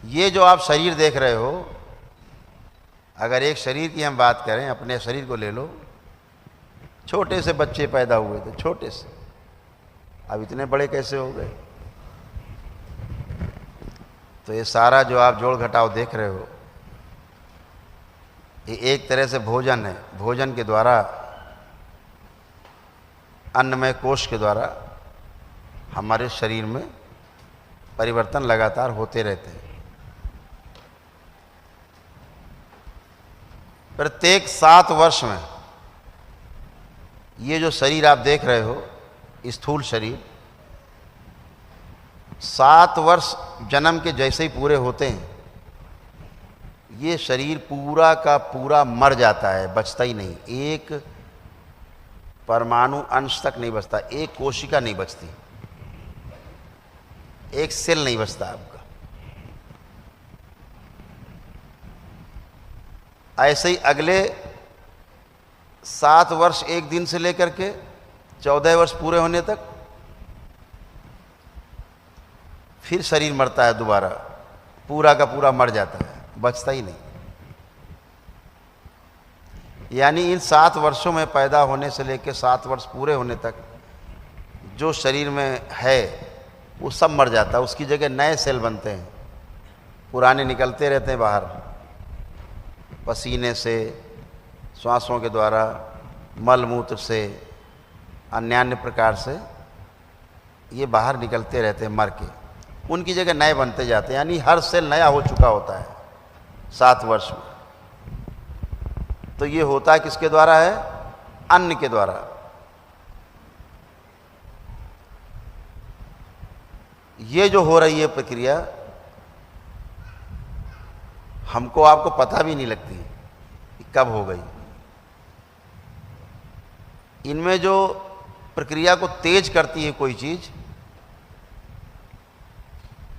ये जो आप शरीर देख रहे हो, अगर एक शरीर की हम बात करें, अपने शरीर को ले लो। छोटे से बच्चे पैदा हुए थे, छोटे से, अब इतने बड़े कैसे हो गए? तो ये सारा जो आप जोड़ घटाव देख रहे हो, ये एक तरह से भोजन है। भोजन के द्वारा, अन्नमय कोश के द्वारा हमारे शरीर में परिवर्तन लगातार होते रहते हैं। प्रत्येक 7 वर्ष में ये जो शरीर आप देख रहे हो, स्थूल शरीर, 7 वर्ष जन्म के जैसे ही पूरे होते हैं, ये शरीर पूरा का पूरा मर जाता है, बचता ही नहीं। एक परमाणु अंश तक नहीं बचता, एक कोशिका नहीं बचती, एक सेल नहीं बचता आपका। ऐसे ही अगले 7 वर्ष 1 दिन से लेकर के 14 वर्ष पूरे होने तक फिर शरीर मरता है दोबारा, पूरा का पूरा मर जाता है, बचता ही नहीं। यानी इन 7 वर्षों में पैदा होने से लेकर 7 वर्ष पूरे होने तक जो शरीर में है वो सब मर जाता है, उसकी जगह नए सेल बनते हैं, पुराने निकलते रहते हैं बाहर, पसीने से, श्वासों के द्वारा, मल मूत्र से, अन्य प्रकार से ये बाहर निकलते रहते हैं मर के, उनकी जगह नए बनते जाते हैं। यानी हर सेल नया हो चुका होता है 7 वर्ष में। तो ये होता है किसके द्वारा है? अन्न के द्वारा। ये जो हो रही है प्रक्रिया, हमको आपको पता भी नहीं लगती कि कब हो गई। इनमें जो प्रक्रिया को तेज करती है कोई चीज,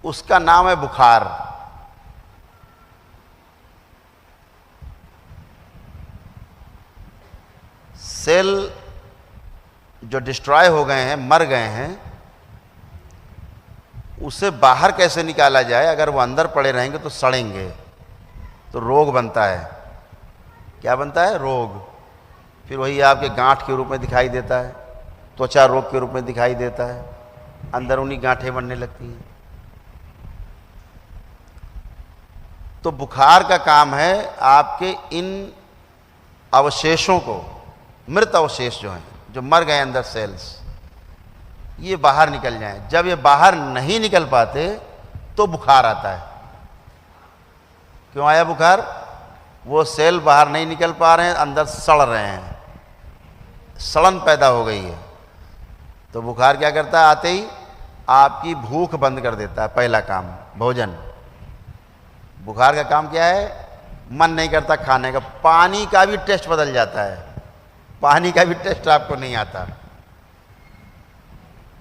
उसका नाम है बुखार। सेल जो डिस्ट्रॉय हो गए हैं, मर गए हैं, उसे बाहर कैसे निकाला जाए? अगर वो अंदर पड़े रहेंगे तो सड़ेंगे, तो रोग बनता है। क्या बनता है? रोग। फिर वही आपके गांठ के रूप में दिखाई देता है, त्वचा रोग के रूप में दिखाई देता है, अंदर उन्हीं गांठें बनने लगती हैं। तो बुखार का काम है आपके इन अवशेषों को, मृत अवशेष जो हैं, जो मर गए अंदर सेल्स, ये बाहर निकल जाएं। जब ये बाहर नहीं निकल पाते तो बुखार आता है। क्यों आया बुखार? वो सेल बाहर नहीं निकल पा रहे हैं, अंदर सड़ रहे हैं, सड़न पैदा हो गई है। तो बुखार क्या करता है? आते ही आपकी भूख बंद कर देता है। पहला काम भोजन। बुखार का काम क्या है? मन नहीं करता खाने का। पानी का भी टेस्ट बदल जाता है, पानी का भी टेस्ट आपको नहीं आता।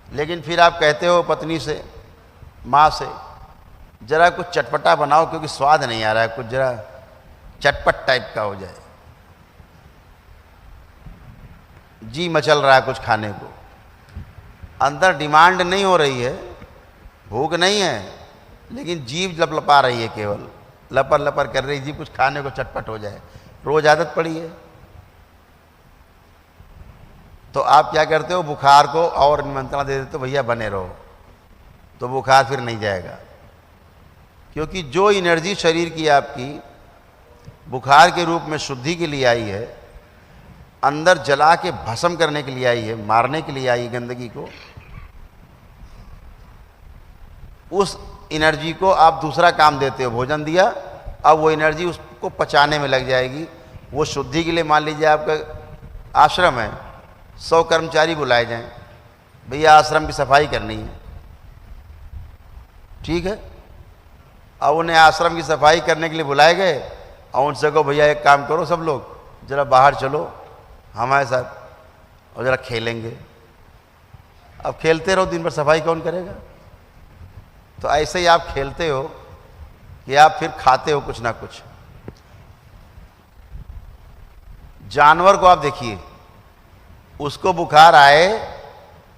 लेकिन फिर आप कहते हो पत्नी से, माँ से, जरा कुछ चटपटा बनाओ क्योंकि स्वाद नहीं आ रहा है, कुछ जरा चटपट टाइप का हो जाए। जी मचल रहा है कुछ खाने को, अंदर डिमांड नहीं हो रही है, भूख नहीं है, लेकिन जीभ लपलपा रही है, केवल लपर लपर कर रही, जी कुछ खाने को चटपट हो जाए। रोज आदत पड़ी है। तो आप क्या करते हो? बुखार को और निमंत्रण दे देते हो, भैया बने रहो, तो बुखार फिर नहीं जाएगा। क्योंकि जो एनर्जी शरीर की आपकी बुखार के रूप में शुद्धि के लिए आई है, अंदर जला के भस्म करने के लिए आई है, मारने के लिए आई है गंदगी को, उस एनर्जी को आप दूसरा काम देते हो, भोजन दिया, अब वो एनर्जी उसको पचाने में लग जाएगी। वो शुद्धि के लिए, मान लीजिए आपका आश्रम है, 100 कर्मचारी बुलाए जाएं, भैया आश्रम की सफाई करनी है, ठीक है। अब उन्हें आश्रम की सफाई करने के लिए बुलाए गए और उनसे कहो भैया एक काम करो, सब लोग जरा बाहर चलो हमारे साथ और जरा खेलेंगे। अब खेलते रहो दिन भर, सफाई कौन करेगा? तो ऐसे ही आप खेलते हो कि आप फिर खाते हो कुछ ना कुछ। जानवर को आप देखिए, उसको बुखार आए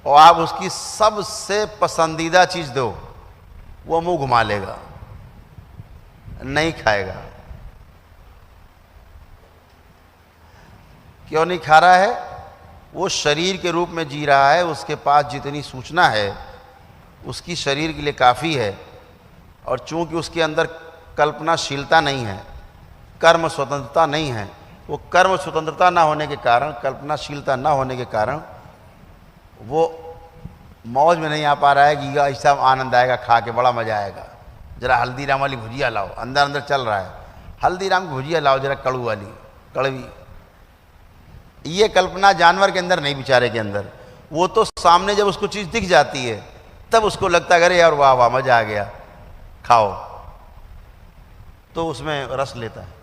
और आप उसकी सबसे पसंदीदा चीज दो, वो मुंह घुमा लेगा। नहीं खाएगा। क्यों नहीं खा रहा है? वो शरीर के रूप में जी रहा है, उसके पास जितनी सूचना है उसकी शरीर के लिए काफ़ी है, और चूंकि उसके अंदर कल्पनाशीलता नहीं है, कर्म स्वतंत्रता नहीं है, वो कर्म स्वतंत्रता ना होने के कारण, कल्पनाशीलता ना होने के कारण वो मौज में नहीं आ पा रहा है कि ऐसा आनंद आएगा, खा के बड़ा मज़ा आएगा, ज़रा हल्दीराम वाली भुजिया लाओ। अंदर अंदर चल रहा है, हल्दीराम की भुजिया लाओ ज़रा कड़ू वाली, कड़वी। ये कल्पना जानवर के अंदर नहीं, बेचारे के अंदर। वो तो सामने जब उसको चीज़ दिख जाती है तब उसको लगता है अरे यार वाह वाह मज़ा आ गया, खाओ, तो उसमें रस लेता है।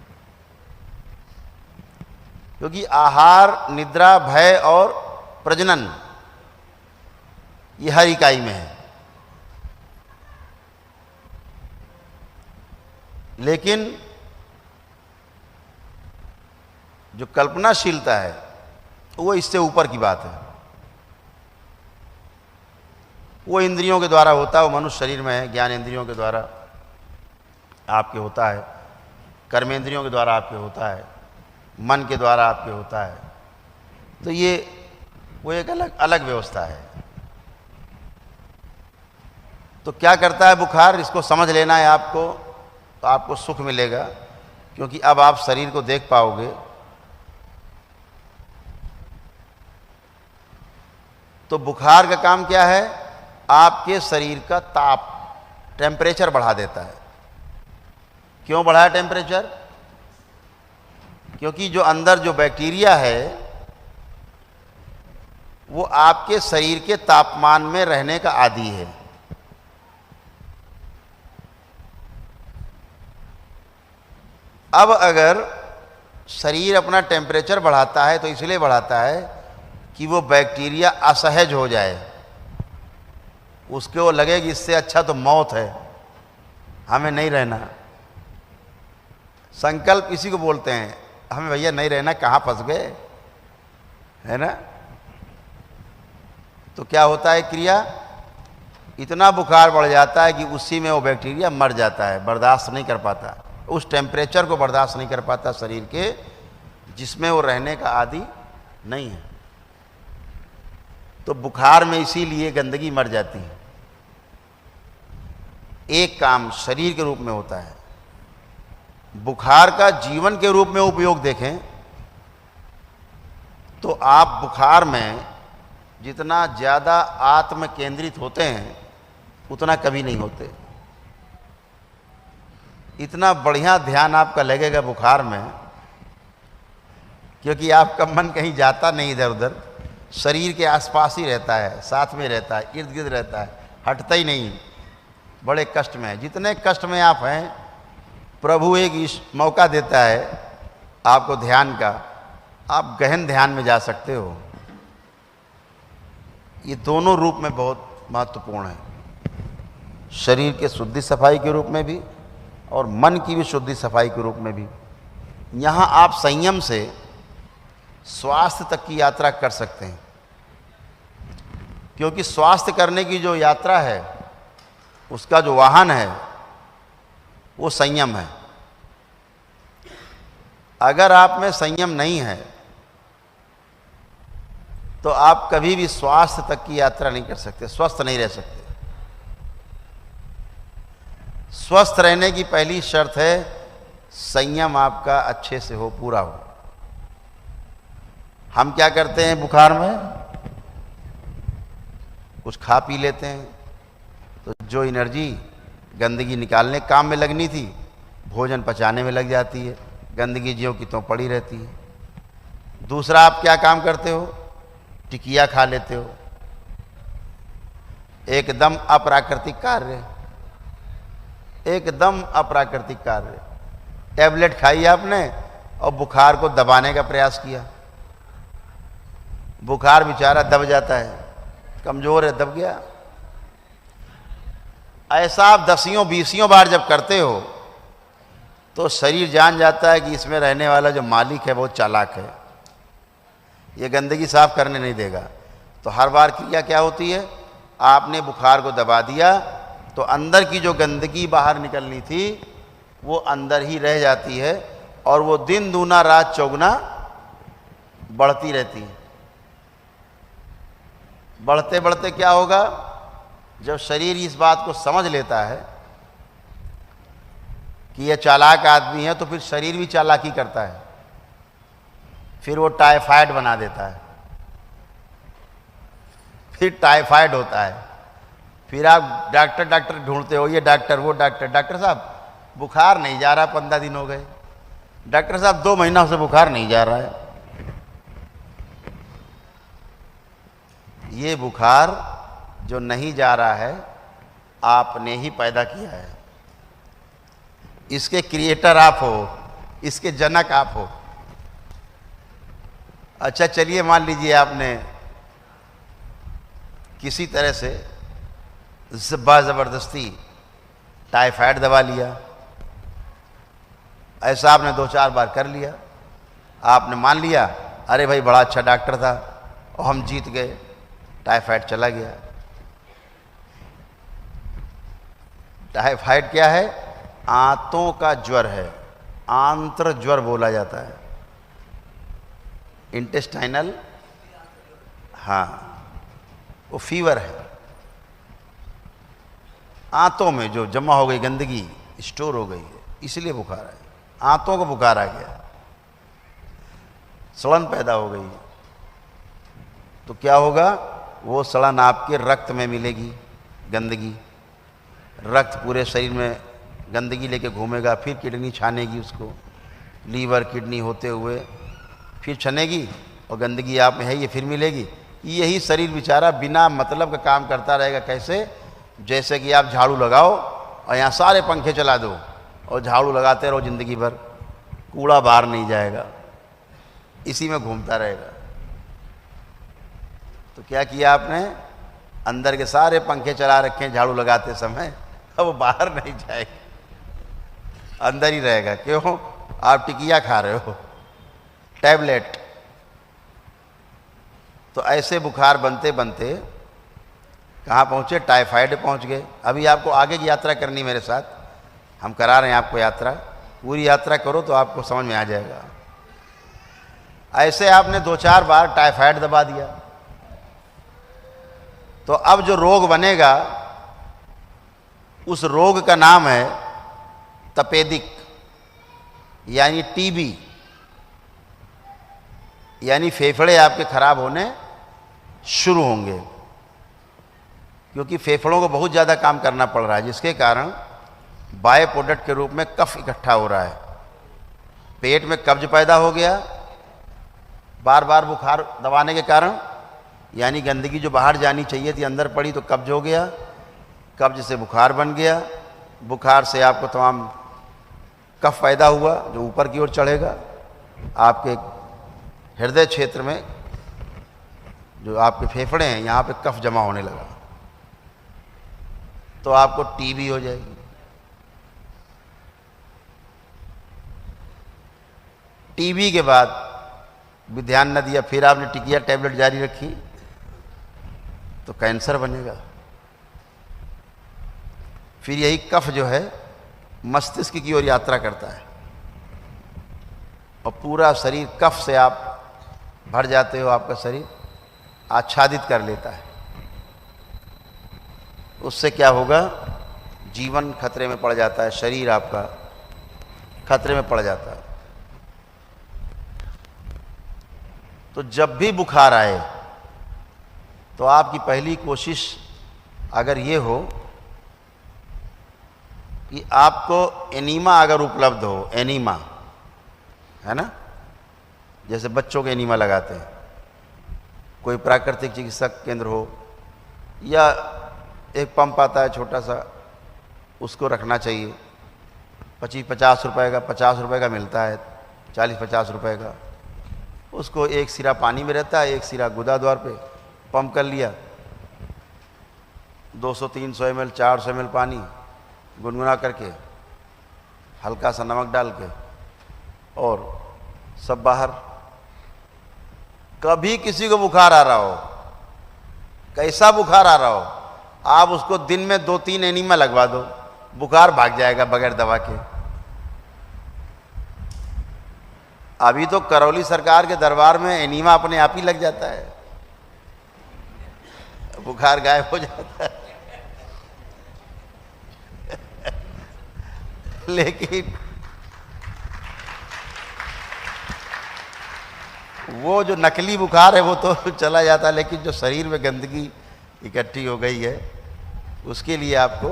क्योंकि आहार, निद्रा, भय और प्रजनन ये हर इकाई में है। लेकिन जो कल्पनाशीलता है वो इससे ऊपर की बात है। वो इंद्रियों के द्वारा होता है, वो मनुष्य शरीर में है, ज्ञान इंद्रियों के द्वारा आपके होता है, कर्मेंद्रियों के द्वारा आपके होता है, मन के द्वारा आपके होता है। तो ये वो एक अलग अलग व्यवस्था है। तो क्या करता है बुखार, इसको समझ लेना है आपको, तो आपको सुख मिलेगा, क्योंकि अब आप शरीर को देख पाओगे। तो बुखार का काम क्या है? आपके शरीर का ताप, टेम्परेचर बढ़ा देता है। क्यों बढ़ाया टेम्परेचर? क्योंकि जो अंदर जो बैक्टीरिया है वो आपके शरीर के तापमान में रहने का आदी है। अब अगर शरीर अपना टेम्परेचर बढ़ाता है तो इसलिए बढ़ाता है कि वो बैक्टीरिया असहज हो जाए, उसको लगे कि इससे अच्छा तो मौत है, हमें नहीं रहना। संकल्प इसी को बोलते हैं, हमें भैया नहीं रहना, कहाँ फंस गए, है ना। तो क्या होता है क्रिया, इतना बुखार बढ़ जाता है कि उसी में वो बैक्टीरिया मर जाता है, बर्दाश्त नहीं कर पाता, उस टेम्परेचर को बर्दाश्त नहीं कर पाता शरीर के, जिसमें वो रहने का आदी नहीं है। तो बुखार में इसीलिए गंदगी मर जाती है। एक काम शरीर के रूप में होता है। बुखार का जीवन के रूप में उपयोग देखें तो आप बुखार में जितना ज़्यादा आत्म केंद्रित होते हैं उतना कभी नहीं होते। इतना बढ़िया ध्यान आपका लगेगा बुखार में, क्योंकि आपका मन कहीं जाता नहीं इधर उधर, शरीर के आसपास ही रहता है, साथ में रहता है, इर्द गिर्द रहता है, हटता ही नहीं। बड़े कष्ट में है, जितने कष्ट में आप हैं, प्रभु एक मौका देता है आपको ध्यान का, आप गहन ध्यान में जा सकते हो। ये दोनों रूप में बहुत महत्वपूर्ण है, शरीर के शुद्धि सफाई के रूप में भी और मन की भी शुद्धि सफाई के रूप में भी। यहाँ आप संयम से स्वास्थ्य तक की यात्रा कर सकते हैं, क्योंकि स्वास्थ्य करने की जो यात्रा है उसका जो वाहन है वो संयम है। अगर आप में संयम नहीं है तो आप कभी भी स्वास्थ्य तक की यात्रा नहीं कर सकते, स्वस्थ नहीं रह सकते। स्वस्थ रहने की पहली शर्त है संयम आपका अच्छे से हो, पूरा हो। हम क्या करते हैं बुखार में, कुछ खा पी लेते हैं, तो जो एनर्जी गंदगी निकालने काम में लगनी थी भोजन पचाने में लग जाती है, गंदगी ज्यों की त्यों पड़ी रहती है। दूसरा आप क्या काम करते हो, टिकिया खा लेते हो, एकदम अप्राकृतिक कार्य, एकदम अप्राकृतिक कार्य। टैबलेट खाई आपने और बुखार को दबाने का प्रयास किया, बुखार बेचारा दब जाता है, कमजोर है, दब गया। ऐसा आप 10-20 बार जब करते हो तो शरीर जान जाता है कि इसमें रहने वाला जो मालिक है वो चालाक है, ये गंदगी साफ करने नहीं देगा। तो हर बार क्रिया क्या होती है, आपने बुखार को दबा दिया तो अंदर की जो गंदगी बाहर निकलनी थी वो अंदर ही रह जाती है और वो दिन दूना रात चौगुना बढ़ती रहती है। बढ़ते बढ़ते क्या होगा, जब शरीर इस बात को समझ लेता है कि ये चालाक आदमी है, तो फिर शरीर भी चालाकी करता है, फिर वो टाइफाइड बना देता है, फिर टाइफाइड होता है, फिर आप डॉक्टर डॉक्टर ढूंढते हो, ये डॉक्टर वो डॉक्टर, डॉक्टर साहब बुखार नहीं जा रहा, 15 दिन हो गए, डॉक्टर साहब 2 महीना से बुखार नहीं जा रहा है। ये बुखार जो नहीं जा रहा है आपने ही पैदा किया है, इसके क्रिएटर आप हो, इसके जनक आप हो। अच्छा चलिए मान लीजिए आपने किसी तरह से ज़बरदस्ती टाइफाइड दवा लिया, ऐसा आपने 2-4 बार कर लिया, आपने मान लिया अरे भाई बड़ा अच्छा डॉक्टर था और हम जीत गए, टाइफाइड चला गया। टाइफाइड क्या है, आंतों का ज्वर है, आंत्र ज्वर बोला जाता है, इंटेस्टाइनल, हाँ वो फीवर है, आंतों में जो जमा हो गई गंदगी स्टोर हो गई है, इसलिए बुखार है, आंतों को बुखार आ गया, सड़न पैदा हो गई, तो क्या होगा, वो सड़न आपके रक्त में मिलेगी, गंदगी, रक्त पूरे शरीर में गंदगी लेके घूमेगा, फिर किडनी छानेगी उसको, लीवर किडनी होते हुए फिर छनेगी और गंदगी आप में है ये फिर मिलेगी। यही शरीर बेचारा बिना मतलब का काम करता रहेगा। कैसे, जैसे कि आप झाड़ू लगाओ और यहाँ सारे पंखे चला दो और झाड़ू लगाते रहो ज़िंदगी भर, कूड़ा बाहर नहीं जाएगा, इसी में घूमता रहेगा। तो क्या किया आपने, अंदर के सारे पंखे चला रखे हैं झाड़ू लगाते समय, अब वो बाहर नहीं जाएगा, अंदर ही रहेगा। क्यों, आप टिकिया खा रहे हो, टैबलेट। तो ऐसे बुखार बनते बनते कहाँ पहुँचे, टाइफाइड पहुँच गए। अभी आपको आगे की यात्रा करनी मेरे साथ, हम करा रहे हैं आपको यात्रा, पूरी यात्रा करो तो आपको समझ में आ जाएगा। ऐसे आपने 2-4 बार टाइफाइड दबा दिया, तो अब जो रोग बनेगा उस रोग का नाम है तपेदिक, यानी टीबी, यानी फेफड़े आपके खराब होने शुरू होंगे, क्योंकि फेफड़ों को बहुत ज़्यादा काम करना पड़ रहा है, जिसके कारण बाय प्रोडक्ट के रूप में कफ इकट्ठा हो रहा है, पेट में कब्ज पैदा हो गया, बार बार बुखार दबाने के कारण, यानी गंदगी जो बाहर जानी चाहिए थी अंदर पड़ी तो कब्ज हो गया, कब्ज से बुखार बन गया, बुखार से आपको तमाम कफ पैदा हुआ जो ऊपर की ओर चढ़ेगा, आपके हृदय क्षेत्र में जो आपके फेफड़े हैं यहाँ पे कफ जमा होने लगा, तो आपको टीबी हो जाएगी। टीबी के बाद भी ध्यान न दिया, फिर आपने टिकिया टैबलेट जारी रखी, तो कैंसर बनेगा। फिर यही कफ जो है मस्तिष्क की ओर यात्रा करता है और पूरा शरीर कफ से आप भर जाते हो, आपका शरीर आच्छादित कर लेता है। उससे क्या होगा, जीवन खतरे में पड़ जाता है, शरीर आपका खतरे में पड़ जाता है। तो जब भी बुखार आए तो आपकी पहली कोशिश अगर ये हो कि आपको एनीमा अगर उपलब्ध हो, एनीमा है ना, जैसे बच्चों के एनीमा लगाते हैं, कोई प्राकृतिक चिकित्सक केंद्र हो, या एक पंप आता है छोटा सा, उसको रखना चाहिए, 25-50 रुपए का, 50 रुपए का मिलता है, 40-50 रुपए का, उसको एक सिरा पानी में रहता है, एक सिरा गुदा द्वार पे पंप कर लिया, 200-300 ml 400 ml पानी गुनगुना करके, हल्का सा नमक डाल के, और सब बाहर। कभी किसी को बुखार आ रहा हो, कैसा बुखार आ रहा हो, आप उसको दिन में 2-3 एनीमा लगवा दो, बुखार भाग जाएगा बगैर दवा के। अभी तो करौली सरकार के दरबार में एनीमा अपने आप ही लग जाता है, बुखार गायब हो जाता है। लेकिन वो जो नकली बुखार है वो तो चला जाता है, लेकिन जो शरीर में गंदगी इकट्ठी हो गई है उसके लिए आपको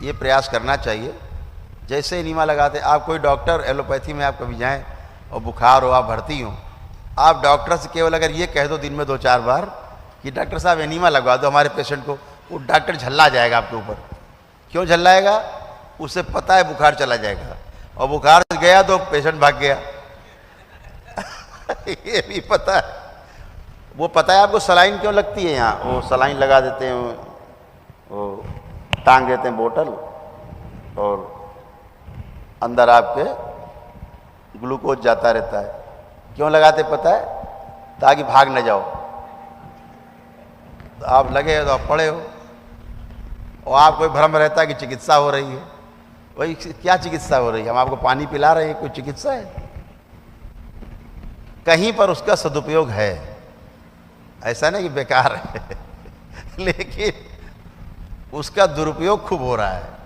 ये प्रयास करना चाहिए। जैसे एनीमा लगाते, आप कोई डॉक्टर एलोपैथी में आप कभी जाएं और बुखार हो, आप भर्ती हो, आप डॉक्टर से केवल अगर ये कह दो दिन में 2-4 बार कि डॉक्टर साहब एनीमा लगवा दो हमारे पेशेंट को, वो डॉक्टर झल्ला जाएगा आपके ऊपर। क्यों झल्लाएगा? उसे पता है बुखार चला जाएगा, और बुखार गया तो पेशेंट भाग गया। ये भी पता है। वो पता है आपको सलाइन क्यों लगती है यहाँ, वो सलाइन लगा देते हैं, वो टांग देते हैं बोतल, और अंदर आपके ग्लूकोज जाता रहता है। क्यों लगाते पता है? ताकि भाग न जाओ। तो आप लगे तो आप पड़े हो, और आपको भ्रम रहता है कि चिकित्सा हो रही है। वही क्या चिकित्सा हो रही है? हम आपको पानी पिला रहे हैं, कोई चिकित्सा है? कहीं पर उसका सदुपयोग है, ऐसा नहीं कि बेकार है। लेकिन उसका दुरुपयोग खूब हो रहा है।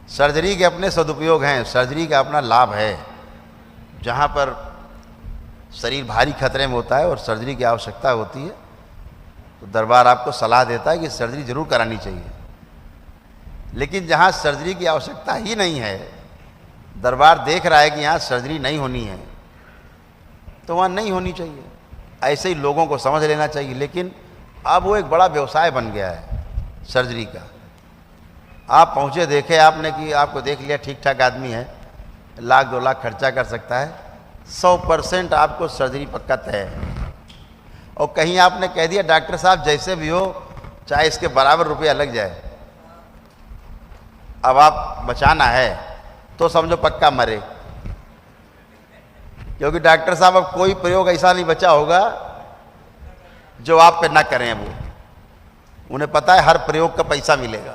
सर्जरी के अपने सदुपयोग हैं, सर्जरी का अपना लाभ है। जहाँ पर शरीर भारी खतरे में होता है और सर्जरी की आवश्यकता होती है, तो दरबार आपको सलाह देता है कि सर्जरी जरूर करानी चाहिए। लेकिन जहाँ सर्जरी की आवश्यकता ही नहीं है, दरबार देख रहा है कि यहाँ सर्जरी नहीं होनी है, तो वहाँ नहीं होनी चाहिए। ऐसे ही लोगों को समझ लेना चाहिए। लेकिन अब वो एक बड़ा व्यवसाय बन गया है सर्जरी का। आप पहुँचे, देखे आपने कि आपको देख लिया ठीक ठाक आदमी है, 1-2 लाख खर्चा कर सकता है, 100% आपको सर्जरी पक्का तय है। और कहीं आपने कह दिया डॉक्टर साहब जैसे भी हो, चाहे इसके बराबर रुपया लग जाए, अब आप बचाना है, तो समझो पक्का मरे। क्योंकि डॉक्टर साहब अब कोई प्रयोग ऐसा नहीं बचा होगा जो आप पे ना करें। वो उन्हें पता है हर प्रयोग का पैसा मिलेगा।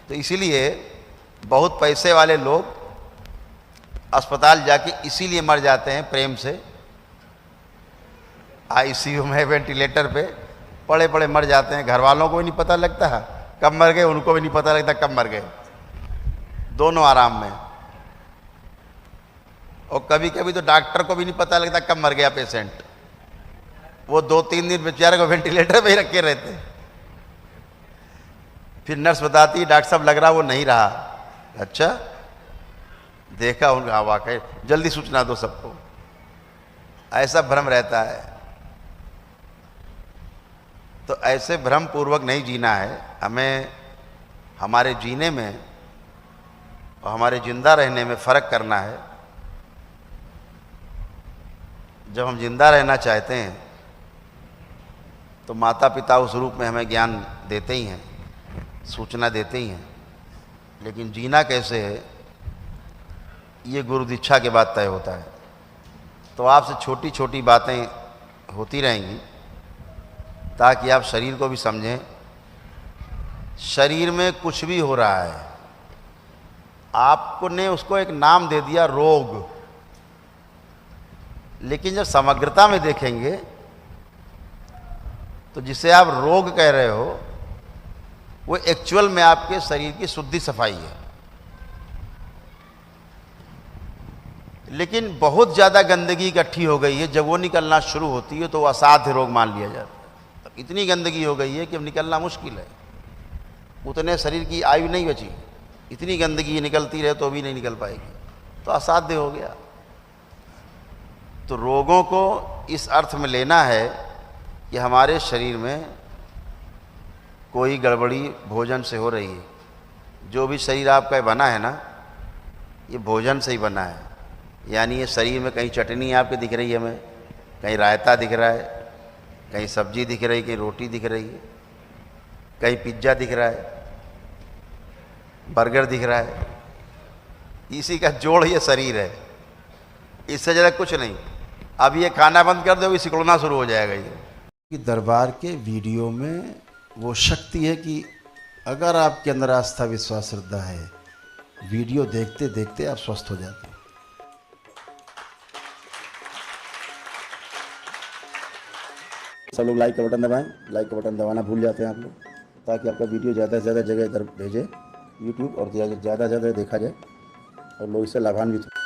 तो इसीलिए बहुत पैसे वाले लोग अस्पताल जाके इसीलिए मर जाते हैं प्रेम से, आईसीयू में वेंटिलेटर पे पड़े पड़े मर जाते हैं। घर वालों को भी नहीं पता लगता कब मर गए, उनको भी नहीं पता लगता कब मर गए, दोनों आराम में। और कभी कभी तो डॉक्टर को भी नहीं पता लगता कब मर गया पेशेंट। वो 2-3 दिन बेचारे को वेंटिलेटर पे ही रखे रहते हैं। फिर नर्स बताती है डॉक्टर साहब लग रहा वो नहीं रहा। अच्छा, देखा उनका वाकई, जल्दी सूचना दो सबको। ऐसा भ्रम रहता है। तो ऐसे भ्रम पूर्वक नहीं जीना है हमें। हमारे जीने में और हमारे जिंदा रहने में फ़र्क करना है। जब हम जिंदा रहना चाहते हैं तो माता पिता उस रूप में हमें ज्ञान देते ही हैं, सूचना देते ही हैं। लेकिन जीना कैसे है ये गुरु दीक्षा के बाद तय होता है। तो आपसे छोटी छोटी बातें होती रहेंगी ताकि आप शरीर को भी समझें। शरीर में कुछ भी हो रहा है, आपने उसको एक नाम दे दिया रोग, लेकिन जब समग्रता में देखेंगे तो जिसे आप रोग कह रहे हो वो एक्चुअल में आपके शरीर की शुद्धि सफाई है। लेकिन बहुत ज़्यादा गंदगी इकट्ठी हो गई है, जब वो निकलना शुरू होती है तो वो असाध्य रोग मान लिया जाता है। तो इतनी गंदगी हो गई है कि अब निकलना मुश्किल है। उतने शरीर की आयु नहीं बची, इतनी गंदगी निकलती रहे तो भी नहीं निकल पाएगी, तो असाध्य हो गया। तो रोगों को इस अर्थ में लेना है कि हमारे शरीर में कोई गड़बड़ी भोजन से हो रही है। जो भी शरीर आपका बना है ना, ये भोजन से ही बना है। यानी ये शरीर में कहीं चटनी आपके दिख रही है, हमें कहीं रायता दिख रहा है, कहीं सब्जी दिख रही है, कहीं रोटी दिख रही है, कहीं पिज्ज़ा दिख रहा है, बर्गर दिख रहा है। इसी का जोड़ ये शरीर है, इससे ज़्यादा कुछ नहीं। अब ये खाना बंद कर दो, सिकुड़ना शुरू हो जाएगा। ये दरबार के वीडियो में वो शक्ति है कि अगर आपके अंदर आस्था विश्वास श्रद्धा है, वीडियो देखते देखते आप स्वस्थ हो जाते हैं। सब लोग लाइक का बटन दबाएं, लाइक का बटन दबाना भूल जाते हैं आप लोग, ताकि आपका वीडियो ज़्यादा से ज़्यादा जगह इधर भेजे यूट्यूब और ज़्यादा से ज़्यादा देखा जाए और लोग इससे लाभान्वित हो।